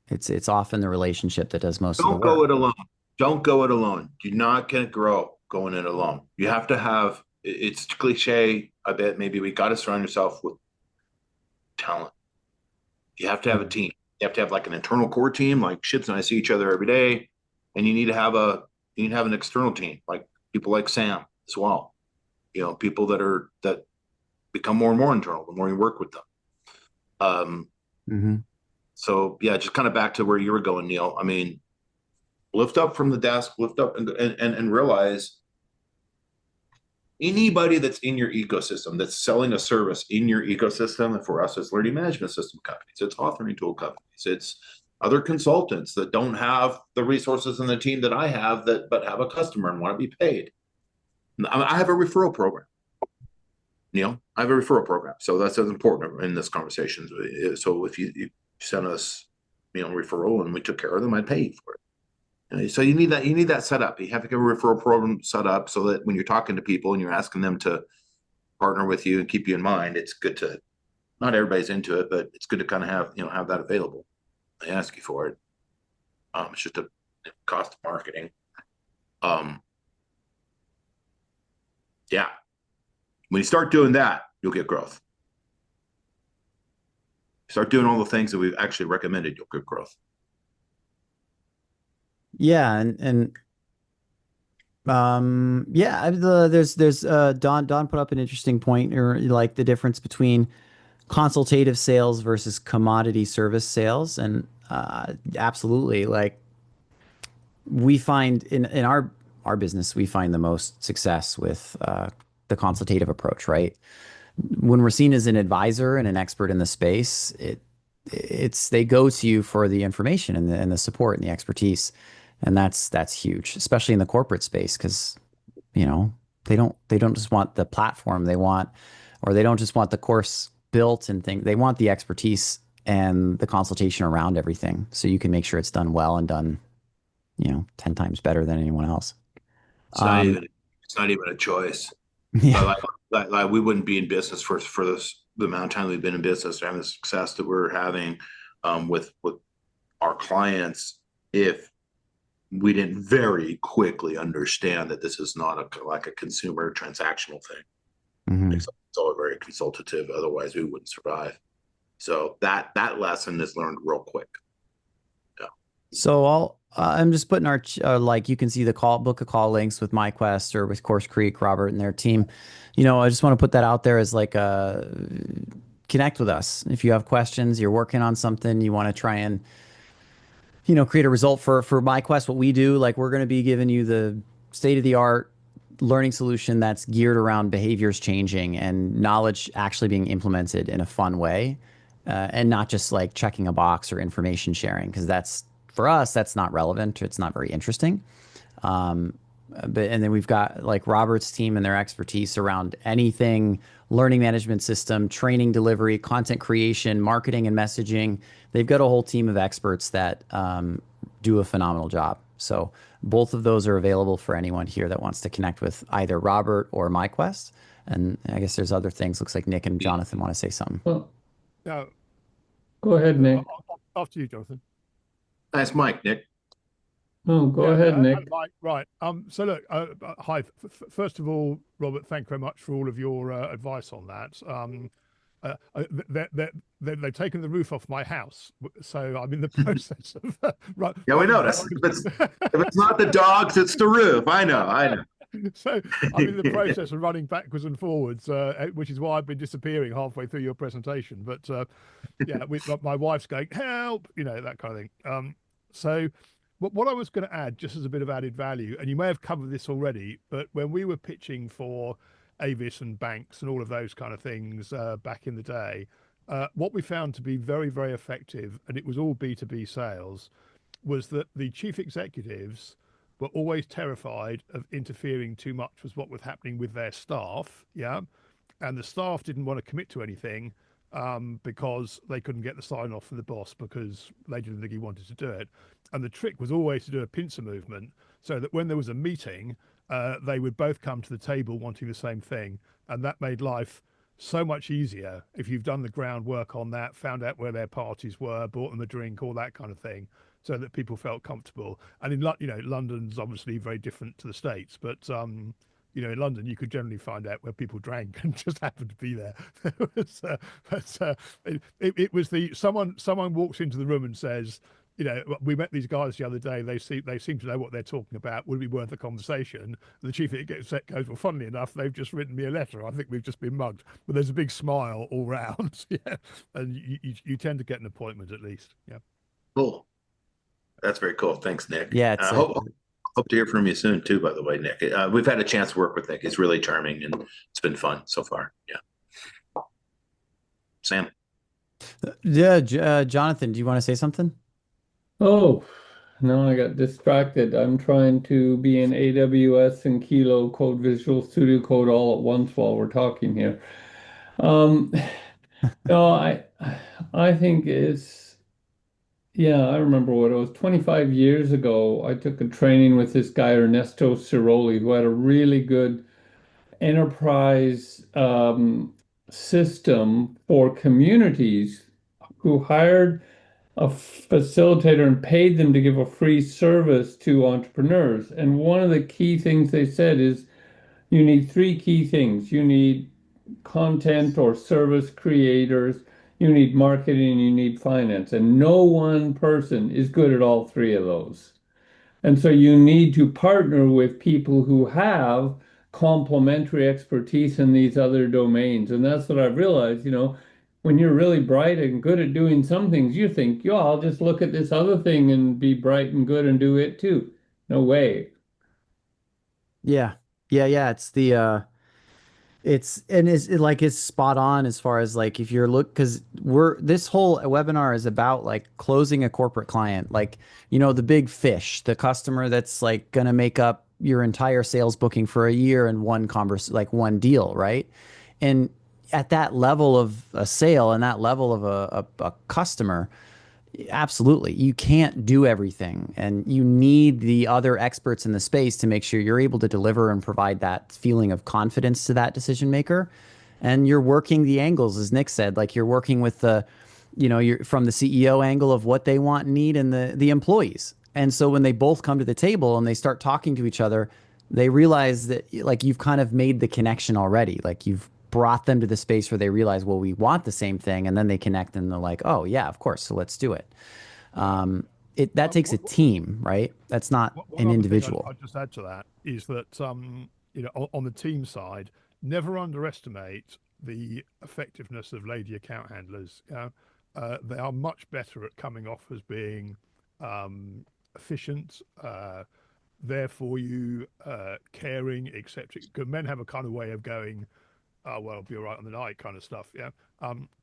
It's often the relationship that does most of the Don't go work. it alone. Don't go it alone. You're not going to grow going it alone. You have to have, it's cliche, I bet maybe we got to surround yourself with talent. You have to have a team. You have to have like an internal core team, like Shibs and I see each other every day. And you need to have an external team, like people like Sam as well. People that become more and more internal the more you work with them. Mm-hmm. So yeah, just kind of back to where you were going, Neil. I mean, lift up from the desk, lift up and realize anybody that's in your ecosystem that's selling a service in your ecosystem, and for us, it's learning management system companies, it's authoring tool companies, it's other consultants that don't have the resources and the team that I have but have a customer and want to be paid. I have a referral program. I have a referral program. So that's important in this conversation. So if you send us, referral and we took care of them, I'd pay you for it. So you need that set up. You have to get a referral program set up so that when you're talking to people and you're asking them to partner with you and keep you in mind, it's good to, not everybody's into it, but it's good to kind of have that available. They ask you for it. It's just a cost of marketing. Yeah. When you start doing that, you'll get growth. Start doing all the things that we've actually recommended, you'll get growth. Yeah, there's Don put up an interesting point, or like the difference between consultative sales versus commodity service sales, and absolutely, like we find in our business, we find the most success with the consultative approach, right? When we're seen as an advisor and an expert in the space, they go to you for the information and the support and the expertise, and that's huge, especially in the corporate space, because they don't just want the platform they don't just want the course built and things. They want the expertise and the consultation around everything, so you can make sure it's done well and done 10 times better than anyone else. It's not even a choice. Yeah. Like we wouldn't be in business for the amount of time we've been in business, having the success that we're having with our clients, if we didn't very quickly understand that this is not like a consumer transactional thing. Mm-hmm. It's all very consultative. Otherwise, we wouldn't survive. So that lesson is learned real quick. Yeah. So I'm just putting our like you can see the book of call links with myQuest or with CourseCREEK, Robert and their team. I just want to put that out there as like connect with us if you have questions. You're working on something, you want to try and create a result for myQuest. What we do, like we're going to be giving you the state of the art learning solution that's geared around behaviors changing and knowledge actually being implemented in a fun way, and not just like checking a box or information sharing, because for us that's not relevant. It's not very interesting. And then we've got like Robert's team and their expertise around anything learning management system, training delivery, content creation, marketing and messaging. They've got a whole team of experts that do a phenomenal job. So both of those are available for anyone here that wants to connect with either Robert or myQuest. And I guess there's other things. Looks like Nick and Jonathan want to say something. Well, No, go ahead, Nick. after you, Jonathan. Nice mic, Nick. Oh, go ahead, Nick. Right. So look, hi. First of all, Robert, thank you very much for all of your advice on that. They've taken the roof off my house, so I'm in the process of. Right. Yeah, we noticed. If it's not the dogs, it's the roof. I know. So I'm in the process of running backwards and forwards, which is why I've been disappearing halfway through your presentation. But yeah, my wife's going, help, that kind of thing. So what I was going to add, just as a bit of added value, and you may have covered this already, but when we were pitching for Avis and banks and all of those kind of things back in the day, what we found to be very, very effective, and it was all B2B sales, was that the chief executives were always terrified of interfering too much with what was happening with their staff. Yeah. And the staff didn't want to commit to anything because they couldn't get the sign off from the boss because they didn't think he wanted to do it. And the trick was always to do a pincer movement so that when there was a meeting, they would both come to the table wanting the same thing, and that made life so much easier if you've done the groundwork on that, found out where their parties were, bought them a drink, all that kind of thing, so that people felt comfortable. And in London's obviously very different to the States, but in London you could generally find out where people drank and just happened to be there. It was someone walks into the room and says, we met these guys the other day. They seem to know what they're talking about. Would it be worth a conversation? And the chief exec goes, well, funnily enough, they've just written me a letter. I think we've just been mugged. But there's a big smile all round. Yeah, and you tend to get an appointment at least. Yeah. Cool. That's very cool. Thanks, Nick. Yeah, Hope to hear from you soon too, by the way, Nick. We've had a chance to work with Nick. He's really charming and it's been fun so far. Yeah. Sam. Yeah, Jonathan, do you want to say something? Oh, no, I got distracted. I'm trying to be in AWS and Kilo Code Visual Studio Code all at once while we're talking here. No, I think I remember what it was 25 years ago. I took a training with this guy, Ernesto Ciroli, who had a really good enterprise system for communities, who hired a facilitator and paid them to give a free service to entrepreneurs. And one of the key things they said is you need three key things. You need content or service creators, you need marketing, you need finance. And no one person is good at all three of those. And so you need to partner with people who have complementary expertise in these other domains. And that's what I've realized, when you're really bright and good at doing some things, you think, I'll just look at this other thing and be bright and good and do it too. No way. Yeah. It's spot on as far as like if you're because this whole webinar is about like closing a corporate client, like the big fish, the customer that's like gonna make up your entire sales booking for a year in one deal, right? And at that level of a sale and that level of a customer, absolutely, you can't do everything, and you need the other experts in the space to make sure you're able to deliver and provide that feeling of confidence to that decision maker. And you're working the angles, as Nick said, like you're working with you're from the CEO angle of what they want and need, and the employees. And so when they both come to the table and they start talking to each other, they realize that like you've kind of made the connection already, like you've brought them to the space where they realize, well, we want the same thing, and then they connect and they're like, oh yeah, of course, so let's do it. That takes a team, right? That's not an individual. I'd just add to that is that on the team side, never underestimate the effectiveness of lady account handlers. They are much better at coming off as being efficient, there for you, caring, etc. Because men have a kind of way of going, oh, well, I'll be all right on the night kind of stuff. Yeah.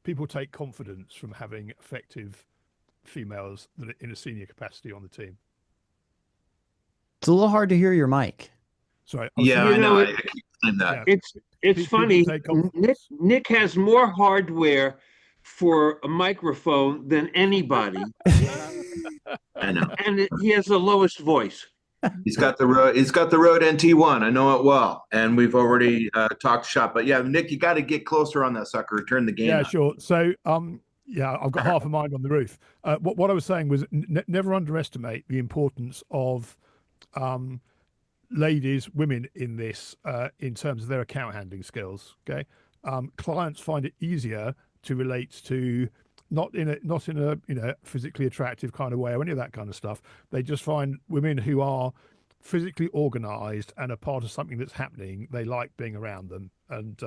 People take confidence from having effective females that are in a senior capacity on the team. It's a little hard to hear your mic. Sorry. I know. I keep saying that. Yeah. It's funny. Nick has more hardware for a microphone than anybody. I know. And he has the lowest voice. He's got the Rode NT1. I know it well, and we've already talked shop. But yeah, Nick, you got to get closer on that sucker. Turn the game. Yeah, on. Sure. So, I've got half a mind on the roof. What I was saying was never underestimate the importance of women in this, in terms of their account handling skills. Okay, clients find it easier to relate to. Not in a physically attractive kind of way or any of that kind of stuff. They just find women who are physically organized and are part of something that's happening. They like being around them, and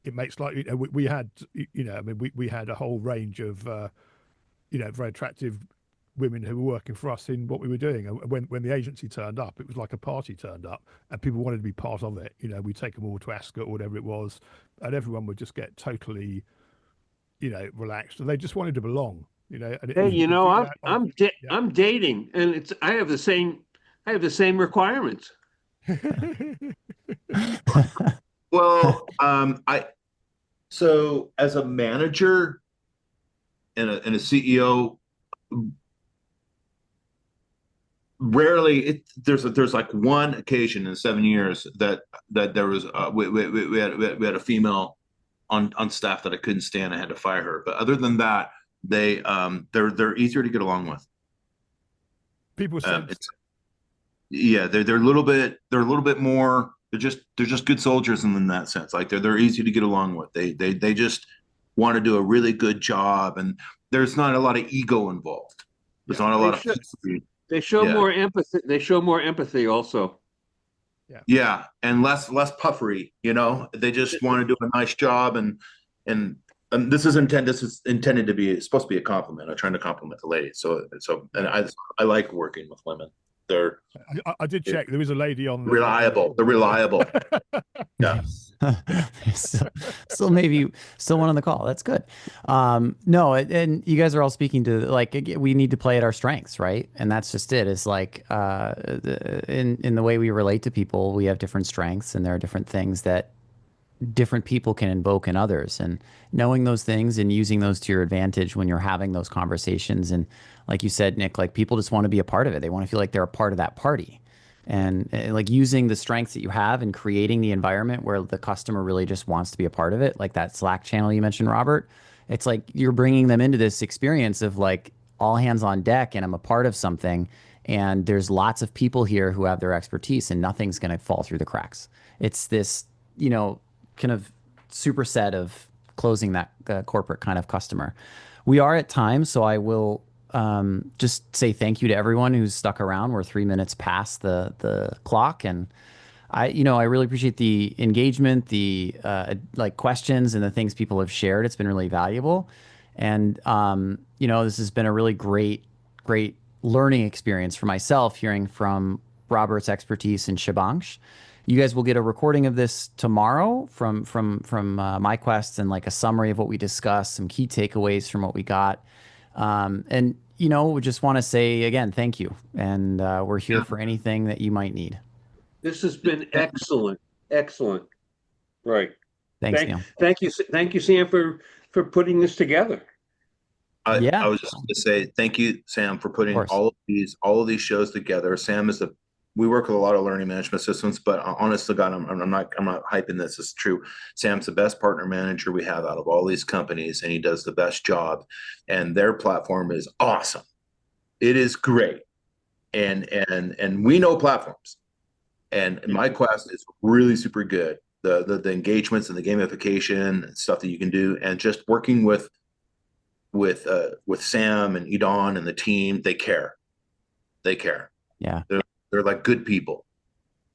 it makes like we had we had a whole range of very attractive women who were working for us in what we were doing. And when the agency turned up, it was like a party turned up, and people wanted to be part of it. We take them all to Ascot or whatever it was, and everyone would just get totally relaxed, and they just wanted to belong. I'm dating, and I have the same requirements. Well, so as a manager and a CEO, rarely there's like one occasion in 7 years that there was we had a female on staff that I couldn't stand. I had to fire her. But other than that, they're easier to get along with. People sense. Yeah, they're a little bit more. They're just good soldiers in that sense. Like they're easy to get along with. They just want to do a really good job, and there's not a lot of ego involved. There's not a lot of. They show more empathy. They show more empathy also. Yeah, and less puffery. They just want to do a nice job, and this is intended to be. It's supposed to be a compliment. I'm trying to compliment the ladies. So and I like working with women. I did check. There is a lady on reliable. They're reliable. Yeah. Still one on the call. That's good. No, and you guys are all speaking to, like, we need to play at our strengths, right? And that's just it. Is like in the way we relate to people, we have different strengths, and there are different things that different people can invoke in others, and knowing those things and using those to your advantage when you're having those conversations. And like you said, Nick, like people just want to be a part of it. They want to feel like they're a part of that party, and like using the strengths that you have and creating the environment where the customer really just wants to be a part of it. Like that Slack channel you mentioned, Robert, it's like you're bringing them into this experience of like all hands on deck, and I'm a part of something, and there's lots of people here who have their expertise, and nothing's going to fall through the cracks. It's this, kind of superset of closing that corporate kind of customer. We are at time, so I will just say thank you to everyone who's stuck around. We're 3 minutes past the clock, and I really appreciate the engagement, the like questions and the things people have shared. It's been really valuable, and this has been a really great learning experience for myself, hearing from Robert's expertise in Shubhanksh. You guys will get a recording of this tomorrow from myQuest, and like a summary of what we discussed, some key takeaways from what we got. And we just want to say again, thank you. And we're here for anything that you might need. This has been excellent. Excellent. Right. Thanks, Neil. Thank you, Sam, for putting this together. I was just going to say thank you, Sam, for putting all of these shows together. Sam is we work with a lot of learning management systems, but honest to God, I'm not hyping this. It's true. Sam's the best partner manager we have out of all these companies, and he does the best job. And their platform is awesome. It is great, and we know platforms. And myQuest is really super good. The engagements and the gamification and stuff that you can do, and just working with Sam and Idon and the team, they care. Yeah. They're like good people.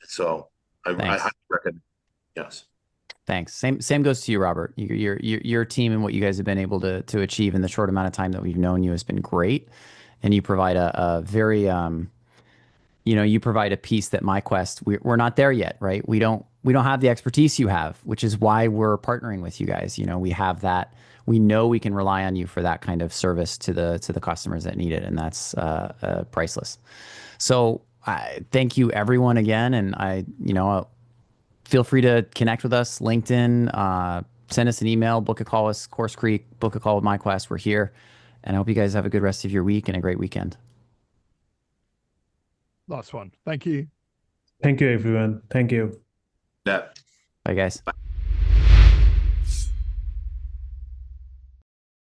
So I highly recommend. Yes. Thanks. Same goes to you, Robert. Your team and what you guys have been able to achieve in the short amount of time that we've known you has been great. And you provide a very, you provide a piece that myQuest, we're not there yet, right? We don't have the expertise you have, which is why we're partnering with you guys. We have that. We know we can rely on you for that kind of service to the customers that need it, and that's priceless. So thank you, everyone, again, and feel free to connect with us, LinkedIn, send us an email, book a call with CourseCREEK, book a call with myQuest. We're here, and I hope you guys have a good rest of your week and a great weekend. Last one. Thank you. Thank you, everyone. Thank you. Yeah. Bye, guys. Bye.